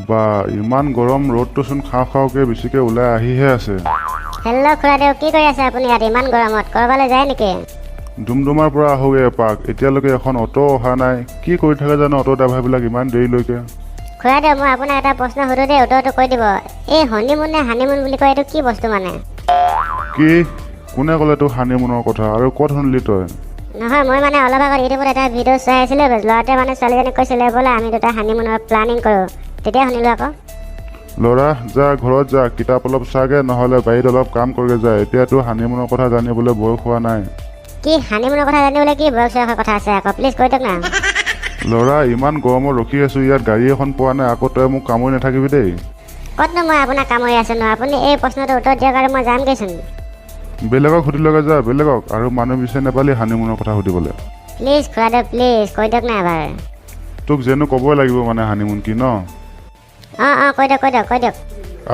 বা ইমান গৰম ৰ'দটোচোন খাওঁ খাওঁকৈ বেছিকৈ ওলাই আহিহে আছে। হেল্ল' খুৰাদেউ, কি কৰি আছে আপুনি ইয়াত ইমান গৰমত? ক'ৰবালৈ যায় নেকি? ডুমডুমাৰ পৰা আহোগৈ এপাক। এতিয়ালৈকে এখন অটো অহা নাই। কি কৰি থাকে জানো অটো ড্ৰাইভাৰবিলাক ইমান দেৰিলৈকে। খুৰাদেউ, মই আপোনাক এটা প্ৰশ্ন সুধো দেই, উত্তৰটো কৈ দিব। এই হনিমুন নে হানিমুন বুলি কয়, এইটো কি বস্তু মানে? কি কোনে ক'লে তোৰ হানিমুনৰ কথা আৰু ক'ত শুনিলি তই? নহয়, মই মানে অলপ আগত ইউটিউবত এটা ভিডিঅ' চাই আছিলোঁ। ল'ৰাটোৱে মানে ছোৱালীজনীক কৈছিলে বোলে আমি দুটা হানিমুনৰ প্লানিং কৰোঁ। তেতিয়া শুনিলোঁ আকৌ। ল'ৰা যা ঘৰত যা, কিতাপ অলপ চাগে, নহ'লে বাৰীত অলপ কাম কৰিগে যা। এতিয়াতো হানিমুনৰ কথা জানিবলৈ বয়স হোৱা নাই। কি হানিমুনৰ কথা জানিবলৈ কি বয়সৰ কথা আছে আকৌ? প্লিজ কৈ দিয়ক না। ল'ৰা ইমান গৰমত ৰখি আছোঁ, ইয়াত গাড়ী এখন পোৱা নাই, আকৌ তই মোক কামুৰি নাথাকিবি দেই। ক'তনো মই আপোনাক কামুৰি আছোঁ ন? আপুনি এই প্ৰশ্নটো উত্তৰ দিয়ক আৰু মই যামগৈচোন। বেলেগক সুধিলগৈ যা, বেলেগক। আৰু মানুহ বিচাৰি নাপালি হানিমুনৰ কথা সুধিবলৈ। প্লিজ খুৰাদেউ, প্লিজ কৈ দিয়ক না এবাৰ। তোক যেনো ক'বই লাগিব মানে হানিমুন কি ন? অঁ কৈ দিয়ক।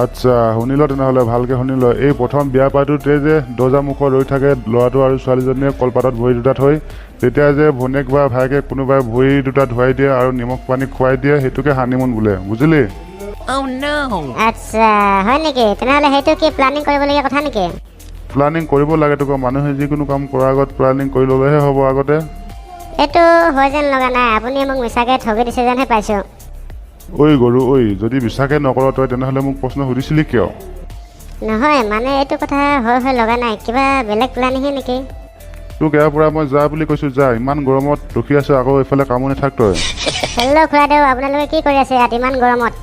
আচ্ছা শুনি ল তেনেহ'লে, ভালকৈ শুনি ল। এই প্ৰথম বিয়া পাতোতে যে দৰ্জা মুখত ৰৈ থাকে ল'ৰাটো আৰু ছোৱালীজনীয়ে কলপাতত ভৰি দুটা থৈ, তেতিয়া যে ভনীয়েক বা ভায়েকে কোনোবাই ভৰি দুটা ধুৱাই দিয়ে আৰু নিমখ পানী খুৱাই দিয়ে, সেইটোকে হানিমুন বোলে, বুজিলি? আচ্ছা হয় নেকি? তেনেহ'লে সেইটো কি প্লানিং কৰিবলগীয়া কথা নেকি? প্লানিং কৰিব লাগে তোক। মানুহে যিকোনো কাম কৰাৰ আগত প্লানিং কৰি ল'লেহে হ'ব আগতে। এইটো হয় যেন লগা নাই, আপুনি মোক মিছাকৈ ঠগি দিছে যেনহে পাইছোঁ। ঐ গৰু ঐ, যদি বিশ্বাসে নকৰ তই তেনেহ'লে মোক প্ৰশ্ন সুধিছিলি কিয়? নহয় মানে এইটো কথা হৈ লগা নাই, কিবা বেলেগ প্লানিংহে নেকি? তোক ইয়াৰ পৰা মই যা বুলি কৈছোঁ, যা। ইমান গৰমত ৰখি আছোঁ, আকৌ এইফালে কামো নাথাক তই। হেল্ল' খুৰাদেউ, আপোনালোকে কি কৰি আছে ইয়াত ইমান গৰমত?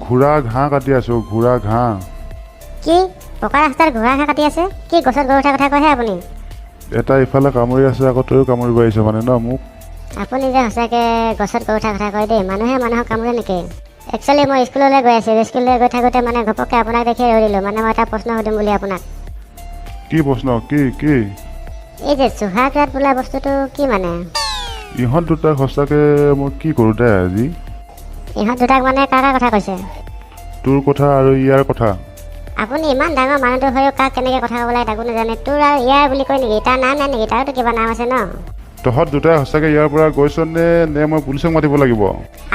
ঘোঁৰা ঘাঁহ কাটি আছোঁ, ঘোঁৰা ঘাঁহ। কি পকা ৰাস্তাত ঘোঁৰা ঘাঁহ কাটি আছে? কি গছত গৰু উঠাৰ কথা কয়হে আপুনি? এটা ইফালে কামুৰি আছে, আকৌ তইও কামুৰিব আহিছ মানে ন মোক? আপুনি যে সঁচাকৈ গছত গৰু উঠাৰ কথা কয় দেই। মানুহে মানুহক কামুৰে নেকি? একচুৱেলি মই স্কুললৈ গৈ আছিলোঁ। স্কুললৈ গৈ থাকোঁতে মানে ঘপককৈ আপোনাক দেখি ৰৈ দিলোঁ। মানে মই এটা প্ৰশ্ন সুধিম বুলি আপোনাক। কি প্ৰশ্ন? কি? এই যে চুহাগৰাত বোলা বস্তুটো কি মানে? ইহঁত দুটাক সঁচাকৈ মই কি কৰোঁ দে আজি? ইহঁত দুটাক মানে কাৰ কথা কৈছে? তোৰ কথা আৰু ইয়াৰ কথা। আপুনি ইমান ডাঙৰ মানুহটো হৈও কাক কেনেকৈ কথা ক'ব লাগে তাকো নাজানে। তোৰ আৰু ইয়াৰ বুলি কয় নেকি? তাৰ নাম নাই নেকি? তাৰতো কিবা নাম আছে ন? তহঁত দুটাই সঁচাকৈ ইয়াৰ পৰা গৈছ নে মই পুলিচক মাতিব লাগিব?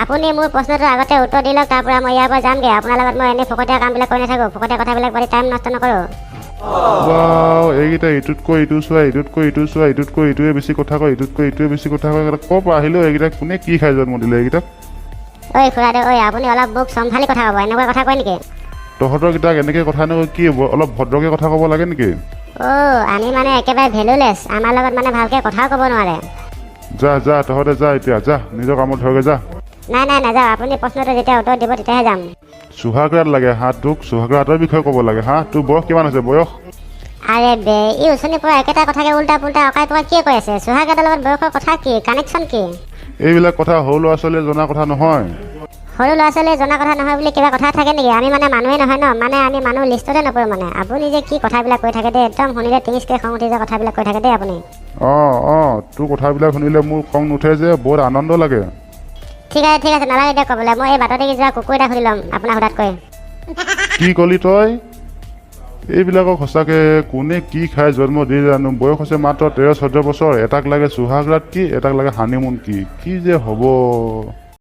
আপুনি মোৰ প্ৰশ্নটো আগতে উত্তৰ দি লওক, তাৰ পৰা মই ইয়াৰ পৰা যামগৈ। আপোনাৰ লগত মই এনেই ফকতীয়া কামবিলাক কৰি নাথাকোঁ, ফকতীয়া কথাবিলাক পাতি টাইম নষ্ট নকৰোঁ। এইকেইটা ইটোতকৈ ইটো চোৱা, ইটোতকৈ ইটো চোৱা, ইটোতকৈ ইটোৱে বেছি কথা কয়, ইটোতকৈ ইটোৱে বেছি কথা কয়। ক'ৰ পৰা আহিলেও এইকেইটাক কোনে কি খাই জন্ম দিলে এইকেইটাক? ঐ খুৰাদেউ, আপুনি অলপ মোক চম্ভালি কথা ক'ব। এনেকুৱা কথা কয় নেকি? তহঁতৰ কেইটাক এনেকৈ কথা নকয় কি অলপ ভদ্ৰকৈ কথা ক'ব লাগে নেকি? আমি মানে একেবাৰে ভেলুলেছ। আমাৰ লগত মানে ভালকৈ কথাও ক'ব নোৱাৰে। যা তহঁতে যা, এতিয়া যা, নিজৰ কামত ধৰগৈ যা। নাই নাযাওঁ। আপুনি প্ৰশ্নটো যেতিয়া উত্তৰ দিব তেতিয়াহে যাম। চুহাগৰাত লাগে হাঁহ তোক? চুহাগৰাতৰ বিষয়ে ক'ব লাগে হাঁহ? তোৰ বয়স কিমান আছে বয়স? আৰে বে, ই উচনিৰ পৰা একেটা কথাকে উল্টা পুল্টা অকাই পকাই কি কৈ আছে? চুহাগৰাতৰ লগত বয়সৰ কথা কি? কানেকশ্যন কি? এইবিলাক কথা সৰু ল'ৰা ছোৱালীয়ে জনা কথা নহয়। সৰু ল'ৰা ছোৱালীয়ে জনা কথা নহয় বুলি কিবা কথা থাকে নেকি? আমি মানে মানুহে নহয় ন? মানে আমি মানুহ লিষ্টতে নপৰোঁ মানে। আপুনি যে কি কথাবিলাক কৈ থাকে দেই, একদম শুনিলে টিঙিচকৈ খং উঠি যোৱা কথাবিলাক কৈ থাকে দেই আপুনি। তোৰ কথাবিলাক শুনিলে মোৰ খং নুঠে যে, বহুত আনন্দ লাগে। ঠিক আছে নালাগে দিয়ক ক'বলৈ। মই এই বাটতে যোৱা কুকুৰ এটা সুধি ল'ম আপোনাক সোধাতকৈ। কি ক'লি তই? এইবিলাকক সঁচাকৈ কোনে কি খাই জন্ম দি জানো? বয়স হৈছে মাত্ৰ 13-14 বছৰ। এটাক লাগে চুহাগৰাত কি, এটাক লাগে হানিমুন কি যে হ'ব।